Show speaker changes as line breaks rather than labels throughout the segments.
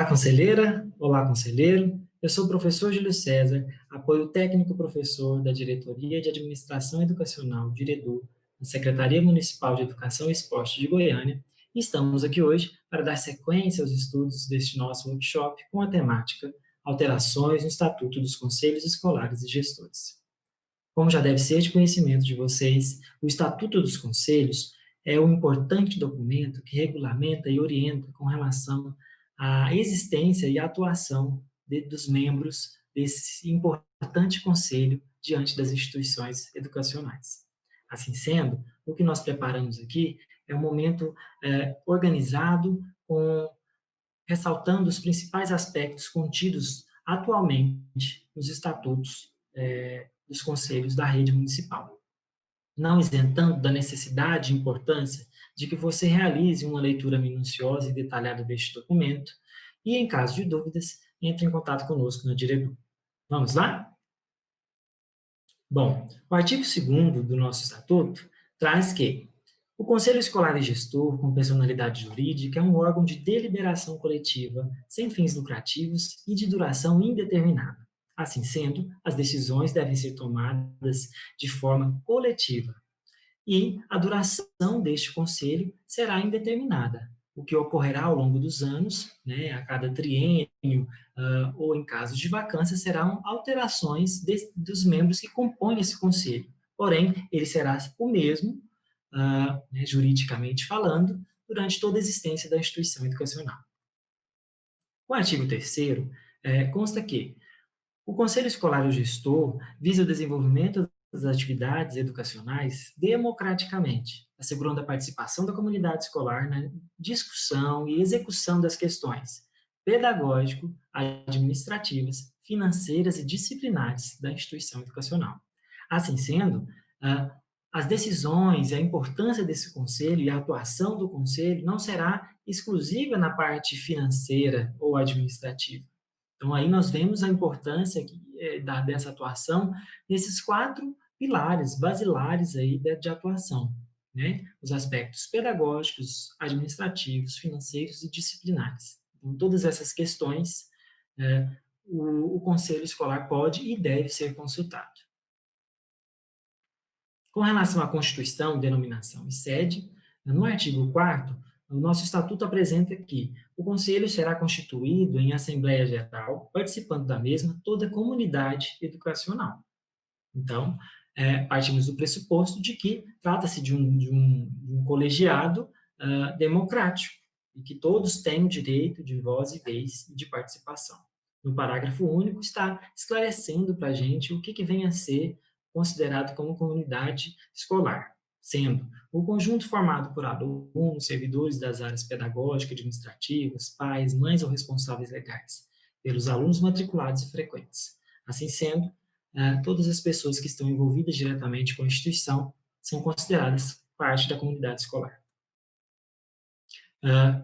Olá, conselheira! Olá, conselheiro! Eu sou o professor Júlio César, apoio técnico-professor da Diretoria de Administração Educacional, Diredu, da Secretaria Municipal de Educação e Esporte de Goiânia, e estamos aqui hoje para dar sequência aos estudos deste nosso workshop com a temática Alterações no Estatuto dos Conselhos Escolares e Gestores. Como já deve ser de conhecimento de vocês, o Estatuto dos Conselhos é um importante documento que regulamenta e orienta com relação à existência e atuação dos membros desse importante conselho diante das instituições educacionais. Assim sendo, o que nós preparamos aqui é um momento organizado, ressaltando os principais aspectos contidos atualmente nos estatutos dos conselhos da rede municipal, não isentando da necessidade e importância de que você realize uma leitura minuciosa e detalhada deste documento e, em caso de dúvidas, entre em contato conosco na Diredu. Vamos lá? Bom, o artigo 2º do nosso estatuto traz que o Conselho Escolar e Gestor, com personalidade jurídica, é um órgão de deliberação coletiva, sem fins lucrativos e de duração indeterminada. Assim sendo, as decisões devem ser tomadas de forma coletiva e a duração deste conselho será indeterminada, o que ocorrerá ao longo dos anos, a cada triênio, ou em caso de vacância, serão alterações dos membros que compõem esse conselho. Porém, ele será o mesmo, juridicamente falando, durante toda a existência da instituição educacional. O artigo 3º consta que o Conselho Escolar e o Gestor visa o desenvolvimento das atividades educacionais democraticamente, assegurando a participação da comunidade escolar na discussão e execução das questões pedagógico, administrativas, financeiras e disciplinares da instituição educacional. Assim sendo, as decisões e a importância desse conselho e a atuação do conselho não será exclusiva na parte financeira ou administrativa. Então, aí nós vemos a importância dessa atuação nesses 4 pilares basilares aí de atuação, Os aspectos pedagógicos, administrativos, financeiros e disciplinares. Então, todas essas questões, o Conselho Escolar pode e deve ser consultado. Com relação à Constituição, denominação e sede, no artigo 4º, o nosso Estatuto apresenta que o Conselho será constituído em Assembleia Geral, participando da mesma toda a comunidade educacional. Então, partimos do pressuposto de que trata-se de um colegiado democrático, e que todos têm o direito de voz e vez e de participação. No parágrafo único está esclarecendo para a gente o que vem a ser considerado como comunidade escolar, sendo o conjunto formado por alunos, servidores das áreas pedagógicas, administrativas, pais, mães ou responsáveis legais, pelos alunos matriculados e frequentes. Assim sendo, todas as pessoas que estão envolvidas diretamente com a instituição são consideradas parte da comunidade escolar.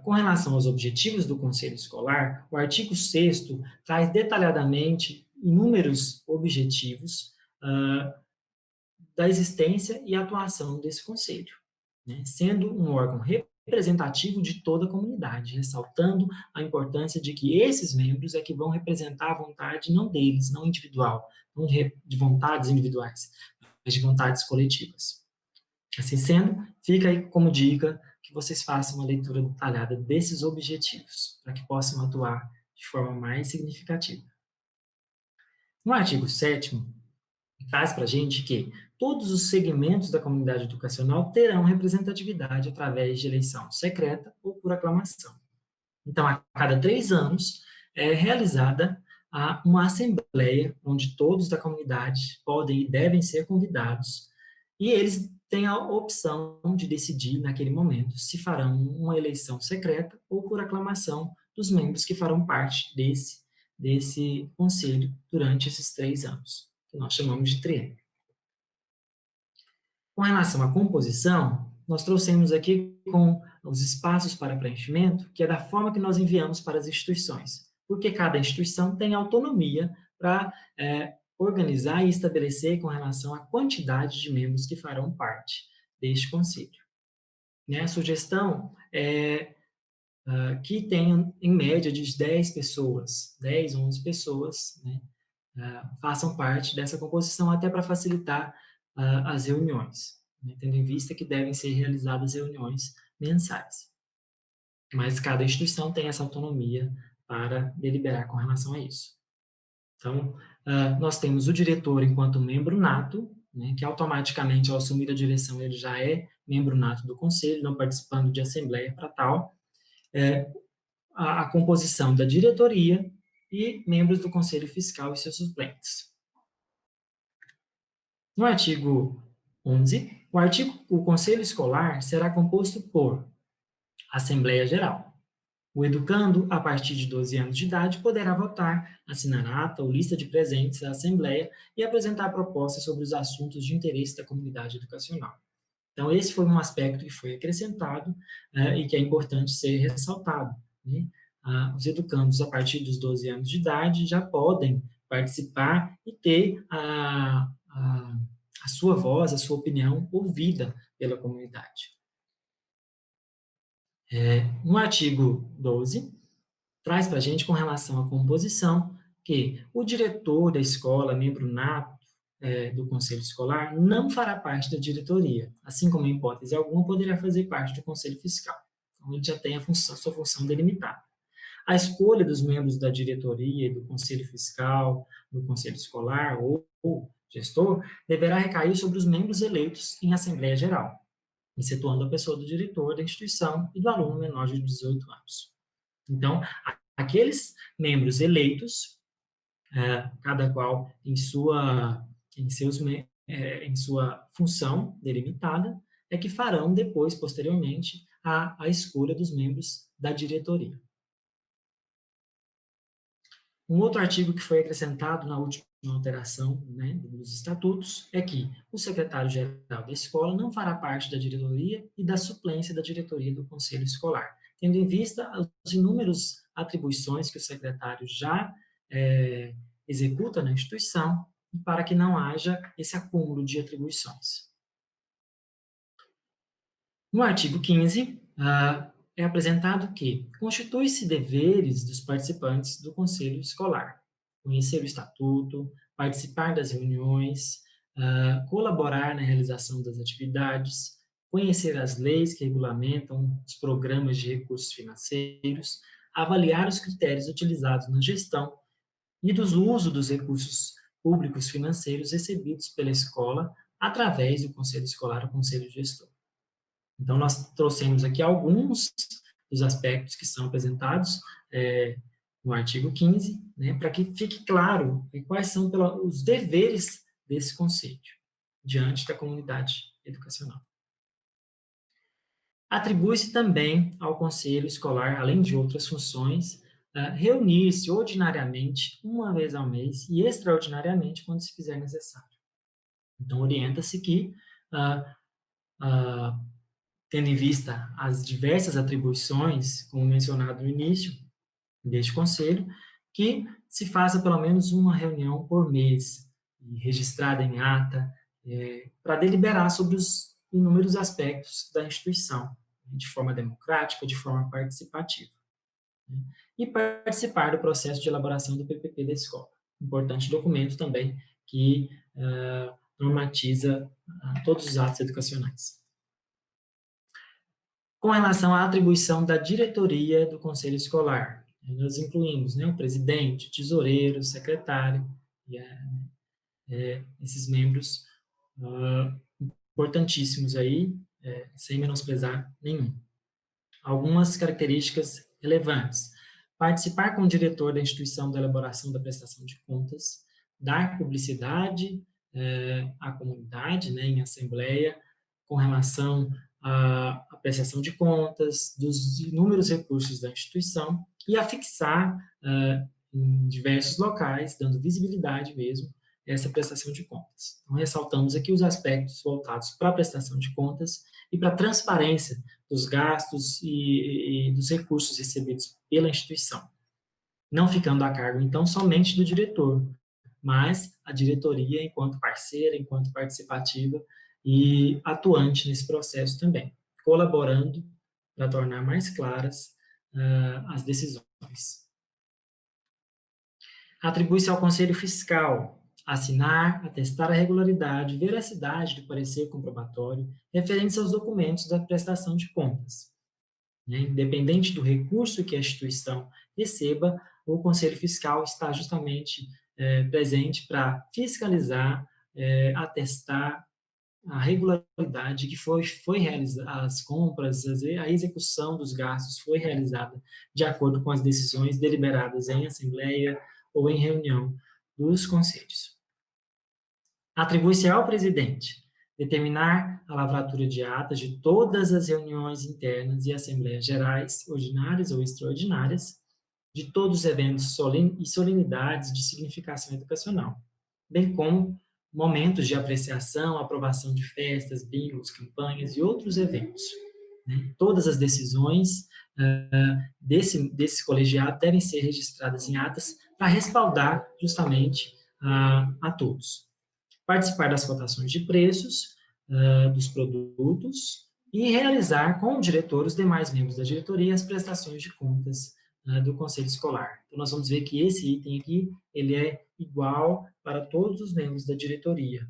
Com relação aos objetivos do Conselho Escolar, o artigo 6º traz detalhadamente inúmeros objetivos da existência e atuação desse conselho, sendo um órgão representativo de toda a comunidade, ressaltando a importância de que esses membros é que vão representar a vontade não deles, não individual, não de vontades individuais, mas de vontades coletivas. Assim sendo, fica aí como dica que vocês façam uma leitura detalhada desses objetivos, para que possam atuar de forma mais significativa. No artigo 7º, traz para a gente que todos os segmentos da comunidade educacional terão representatividade através de eleição secreta ou por aclamação. Então, a cada 3 anos, é realizada uma assembleia, onde todos da comunidade podem e devem ser convidados, e eles têm a opção de decidir, naquele momento, se farão uma eleição secreta ou por aclamação dos membros que farão parte desse conselho durante esses 3 anos, que nós chamamos de triênio. Com relação à composição, nós trouxemos aqui com os espaços para preenchimento, que é da forma que nós enviamos para as instituições, porque cada instituição tem autonomia para organizar e estabelecer com relação à quantidade de membros que farão parte deste conselho. A sugestão é que tenham, em média, de 10 pessoas, 10, 11 pessoas, né, façam parte dessa composição, até para facilitar as reuniões, né, tendo em vista que devem ser realizadas reuniões mensais. Mas cada instituição tem essa autonomia para deliberar com relação a isso. Então, nós temos o diretor enquanto membro nato, né, que automaticamente, ao assumir a direção, ele já é membro nato do conselho, não participando de assembleia para tal. A composição da diretoria e membros do conselho fiscal e seus suplentes. No artigo 11, o conselho escolar será composto por Assembleia Geral. O educando, a partir de 12 anos de idade, poderá votar, assinar ata ou lista de presentes à Assembleia e apresentar propostas sobre os assuntos de interesse da comunidade educacional. Então, esse foi um aspecto que foi acrescentado e que é importante ser ressaltado, né? Os educandos, a partir dos 12 anos de idade, já podem participar e ter a sua voz, a sua opinião ouvida pela comunidade. No artigo 12, traz para a gente, com relação à composição, que o diretor da escola, membro nato do conselho escolar, não fará parte da diretoria, assim como, em hipótese alguma, poderá fazer parte do conselho fiscal. Então, ele já tem sua função delimitada. A escolha dos membros da diretoria e do conselho fiscal, do conselho escolar ou gestor, deverá recair sobre os membros eleitos em Assembleia Geral, excetuando a pessoa do diretor da instituição e do aluno menor de 18 anos. Então, aqueles membros eleitos, cada qual em sua função delimitada, é que farão depois, posteriormente, a escolha dos membros da diretoria. Um outro artigo que foi acrescentado na última alteração, né, dos estatutos é que o secretário-geral da escola não fará parte da diretoria e da suplência da diretoria do conselho escolar, tendo em vista as inúmeras atribuições que o secretário já executa na instituição, para que não haja esse acúmulo de atribuições. No artigo 15, é apresentado que constitui-se deveres dos participantes do conselho escolar: conhecer o estatuto, participar das reuniões, colaborar na realização das atividades, conhecer as leis que regulamentam os programas de recursos financeiros, avaliar os critérios utilizados na gestão e do uso dos recursos públicos financeiros recebidos pela escola através do conselho escolar ou conselho gestor. Então, nós trouxemos aqui alguns dos aspectos que são apresentados no artigo 15, né, para que fique claro quais são os deveres desse conselho diante da comunidade educacional. Atribui-se também ao conselho escolar, além de outras funções, reunir-se ordinariamente uma vez ao mês e extraordinariamente quando se fizer necessário. Então, orienta-se que, tendo em vista as diversas atribuições, como mencionado no início deste conselho, que se faça pelo menos uma reunião por mês, registrada em ata, para deliberar sobre os inúmeros aspectos da instituição, de forma democrática, de forma participativa. E participar do processo de elaboração do PPP da escola. Importante documento também que normatiza todos os atos educacionais. Com relação à atribuição da diretoria do conselho escolar, nós incluímos, né, o presidente, o tesoureiro, o secretário, e esses membros importantíssimos aí, sem menosprezar nenhum. Algumas características relevantes: participar com o diretor da instituição da elaboração da prestação de contas, dar publicidade à comunidade, né, em assembleia, com relação à prestação de contas, dos inúmeros recursos da instituição, e a fixar em diversos locais, dando visibilidade mesmo, essa prestação de contas. Então, ressaltamos aqui os aspectos voltados para a prestação de contas e para a transparência dos gastos e dos recursos recebidos pela instituição, não ficando a cargo, então, somente do diretor, mas a diretoria enquanto parceira, enquanto participativa e atuante nesse processo também, colaborando para tornar mais claras as decisões. Atribui-se ao Conselho Fiscal assinar, atestar a regularidade e veracidade do parecer comprobatório referentes aos documentos da prestação de contas. Independente do recurso que a instituição receba, o Conselho Fiscal está justamente presente para fiscalizar, atestar a regularidade que foi realizada, as compras, a execução dos gastos foi realizada de acordo com as decisões deliberadas em assembleia ou em reunião dos conselhos. Atribui-se ao presidente determinar a lavratura de atas de todas as reuniões internas e assembleias gerais, ordinárias ou extraordinárias, de todos os eventos e solenidades de significação educacional, bem como momentos de apreciação, aprovação de festas, bingos, campanhas e outros eventos. Todas as decisões desse colegiado devem ser registradas em atas para respaldar justamente a todos. Participar das cotações de preços dos produtos e realizar com o diretor, os demais membros da diretoria, as prestações de contas do conselho escolar. Então, nós vamos ver que esse item aqui, ele é igual para todos os membros da diretoria,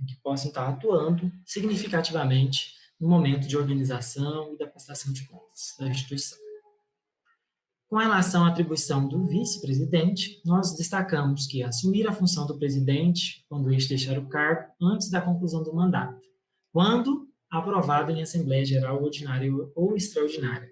que possam estar atuando significativamente no momento de organização e da prestação de contas da instituição. Com relação à atribuição do vice-presidente, nós destacamos que assumir a função do presidente quando este deixar o cargo antes da conclusão do mandato, quando aprovado em Assembleia Geral Ordinária ou Extraordinária.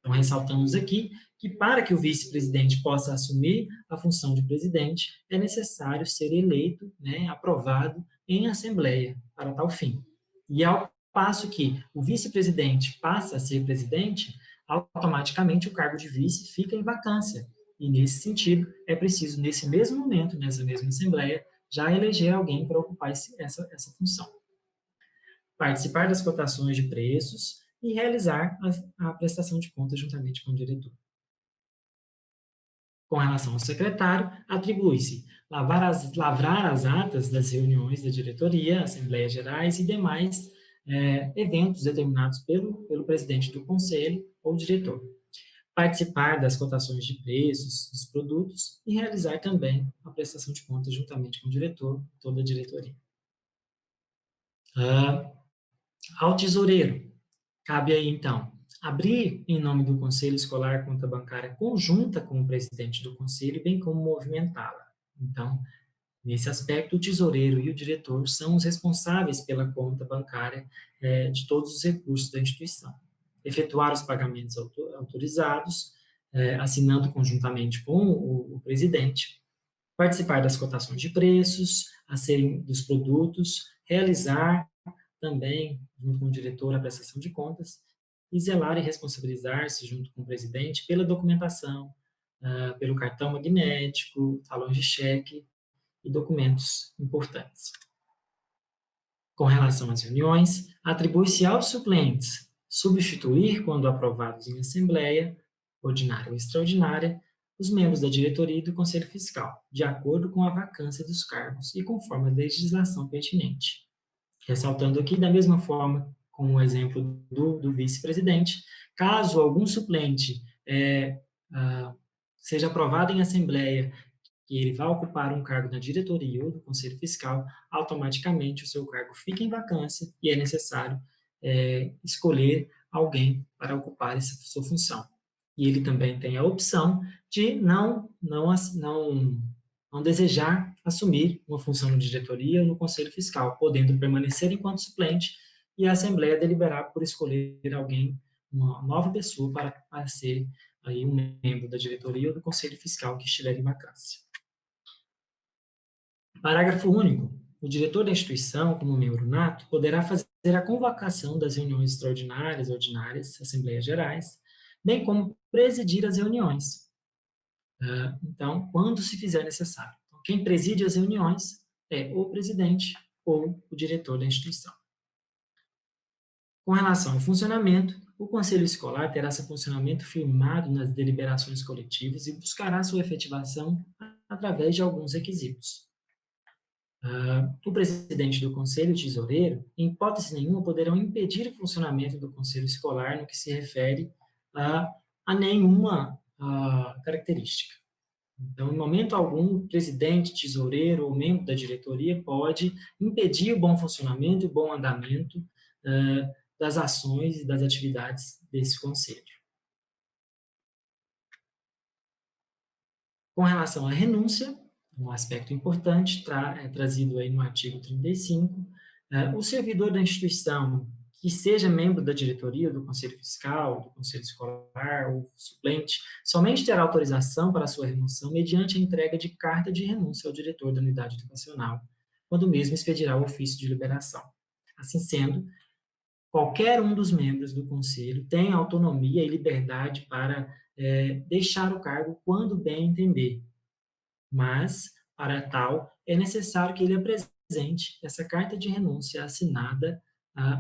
Então, ressaltamos aqui que para que o vice-presidente possa assumir a função de presidente, é necessário ser eleito, aprovado em Assembleia para tal fim. E ao passo que o vice-presidente passa a ser presidente, automaticamente o cargo de vice fica em vacância. E, nesse sentido, é preciso, nesse mesmo momento, nessa mesma Assembleia, já eleger alguém para ocupar essa função. Participar das cotações de preços e realizar a prestação de contas juntamente com o diretor. Com relação ao secretário, atribui-se lavrar as atas das reuniões da diretoria, assembleias gerais e demais eventos determinados pelo presidente do conselho ou diretor. Participar das cotações de preços dos produtos e realizar também a prestação de contas juntamente com o diretor, toda a diretoria. Ao tesoureiro, cabe aí, então, abrir em nome do Conselho Escolar conta bancária conjunta com o presidente do Conselho, bem como movimentá-la. Então, nesse aspecto, o tesoureiro e o diretor são os responsáveis pela conta bancária de todos os recursos da instituição. Efetuar os pagamentos autorizados, assinando conjuntamente com o presidente, participar das cotações de preços, a serem dos produtos, realizar também, junto com o diretor, a prestação de contas, e zelar e responsabilizar-se, junto com o presidente, pela documentação, pelo cartão magnético, talões de cheque e documentos importantes. Com relação às reuniões, atribui-se aos suplentes substituir, quando aprovados em assembleia, ordinária ou extraordinária, os membros da diretoria e do Conselho Fiscal, de acordo com a vacância dos cargos e conforme a legislação pertinente. Ressaltando aqui, da mesma forma, com o exemplo do vice-presidente, caso algum suplente seja aprovado em assembleia que ele vai ocupar um cargo na diretoria ou do Conselho Fiscal, automaticamente o seu cargo fica em vacância e é necessário escolher alguém para ocupar essa sua função. E ele também tem a opção de não desejar assumir uma função na diretoria ou no Conselho Fiscal, podendo permanecer enquanto suplente e a Assembleia deliberar por escolher alguém, uma nova pessoa, para ser aí um membro da diretoria ou do Conselho Fiscal que estiver em vacância. Parágrafo único. O diretor da instituição, como membro nato, poderá fazer a convocação das reuniões extraordinárias, ordinárias, assembleias gerais, bem como presidir as reuniões. Então, quando se fizer necessário. Então, quem preside as reuniões é o presidente ou o diretor da instituição. Com relação ao funcionamento, o Conselho Escolar terá seu funcionamento firmado nas deliberações coletivas e buscará sua efetivação através de alguns requisitos. O presidente do Conselho e o tesoureiro, em hipótese nenhuma, poderão impedir o funcionamento do Conselho Escolar no que se refere a nenhuma característica. Então, em momento algum, o presidente, tesoureiro ou membro da diretoria pode impedir o bom funcionamento e o bom andamento das ações e das atividades desse conselho. Com relação à renúncia, um aspecto importante trazido aí no artigo 35, o servidor da instituição que seja membro da diretoria, do conselho fiscal, do conselho escolar ou suplente, somente terá autorização para a sua remoção mediante a entrega de carta de renúncia ao diretor da unidade educacional, quando o mesmo expedirá o ofício de liberação. Assim sendo, qualquer um dos membros do conselho tem autonomia e liberdade para deixar o cargo quando bem entender, mas, para tal, é necessário que ele apresente essa carta de renúncia assinada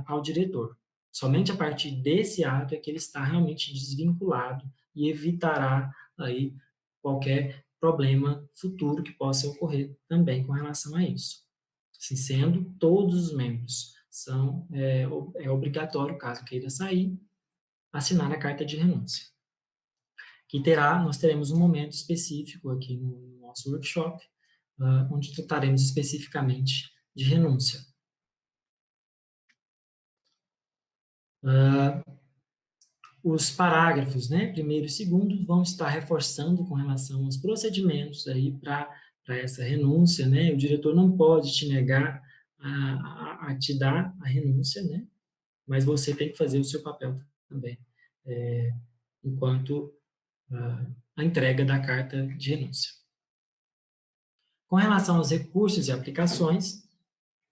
ao diretor. Somente a partir desse ato é que ele está realmente desvinculado e evitará aí qualquer problema futuro que possa ocorrer também com relação a isso. Assim sendo, todos os membros é obrigatório, caso queira sair, assinar a carta de renúncia. Que nós teremos um momento específico aqui no nosso workshop, onde trataremos especificamente de renúncia. Os parágrafos, né, primeiro e segundo, vão estar reforçando com relação aos procedimentos aí para essa renúncia, né, o diretor não pode te negar a te dar a renúncia, né, mas você tem que fazer o seu papel também, enquanto a entrega da carta de renúncia. Com relação aos recursos e aplicações,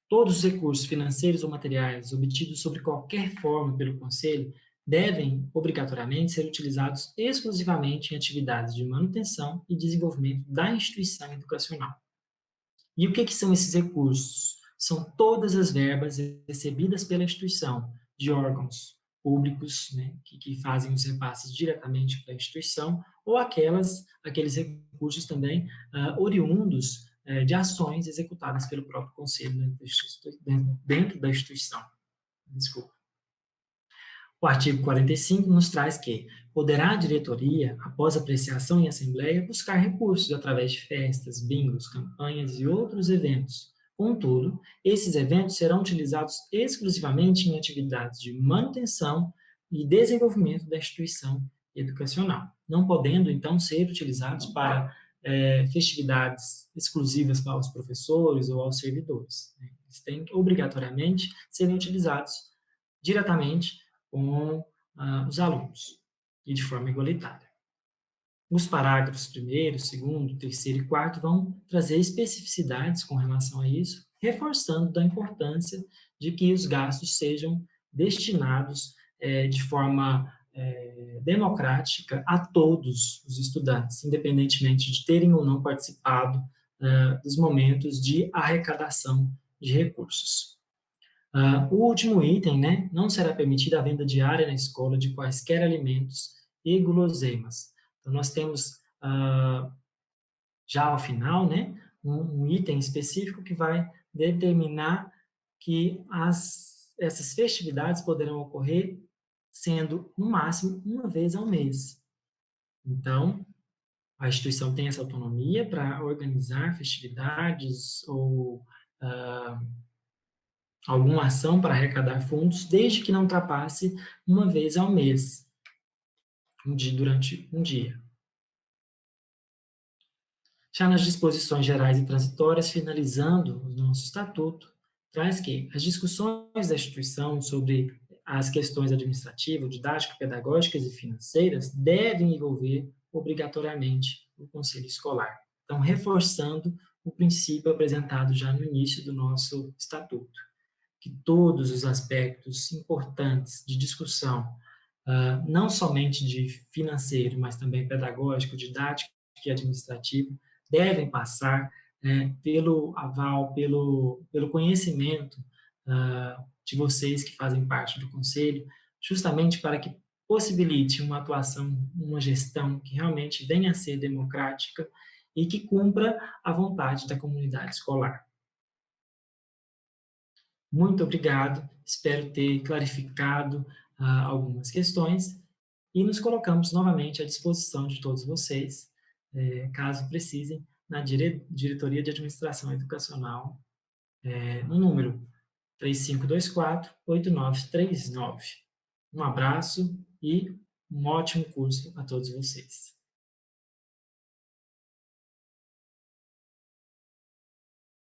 todos os recursos financeiros ou materiais obtidos sob qualquer forma pelo Conselho devem, obrigatoriamente, ser utilizados exclusivamente em atividades de manutenção e desenvolvimento da instituição educacional. E o que são esses recursos? São todas as verbas recebidas pela instituição, de órgãos públicos, né, que fazem os repasses diretamente para a instituição, ou aqueles recursos também oriundos de ações executadas pelo próprio Conselho dentro da instituição. Desculpa. O artigo 45 nos traz que poderá a diretoria, após apreciação em assembleia, buscar recursos através de festas, bingos, campanhas e outros eventos. Contudo, esses eventos serão utilizados exclusivamente em atividades de manutenção e desenvolvimento da instituição educacional, não podendo, então, ser utilizados para festividades exclusivas para os professores ou aos servidores. Eles têm que, obrigatoriamente, serem utilizados diretamente com os alunos e de forma igualitária. Os parágrafos 1º, 2º, 3º e 4º vão trazer especificidades com relação a isso, reforçando da importância de que os gastos sejam destinados de forma democrática a todos os estudantes, independentemente de terem ou não participado dos momentos de arrecadação de recursos. O último item, né, não será permitida a venda diária na escola de quaisquer alimentos e guloseimas. Então, nós temos, já ao final, né, um item específico que vai determinar que essas festividades poderão ocorrer sendo, no máximo, uma vez ao mês. Então, a instituição tem essa autonomia para organizar festividades ou alguma ação para arrecadar fundos, desde que não ultrapasse uma vez ao mês, durante um dia. Já nas disposições gerais e transitórias, finalizando o nosso estatuto, traz que as discussões da instituição sobre as questões administrativas, didáticas, pedagógicas e financeiras devem envolver obrigatoriamente o conselho escolar. Então, reforçando o princípio apresentado já no início do nosso estatuto, que todos os aspectos importantes de discussão, não somente de financeiro, mas também pedagógico, didático e administrativo, devem passar pelo aval, pelo conhecimento de vocês que fazem parte do Conselho, justamente para que possibilite uma atuação, uma gestão que realmente venha a ser democrática e que cumpra a vontade da comunidade escolar. Muito obrigado, espero ter clarificado algumas questões e nos colocamos novamente à disposição de todos vocês, caso precisem, na Diretoria de Administração Educacional, no número 3524-8939. Um abraço e um ótimo curso a todos vocês.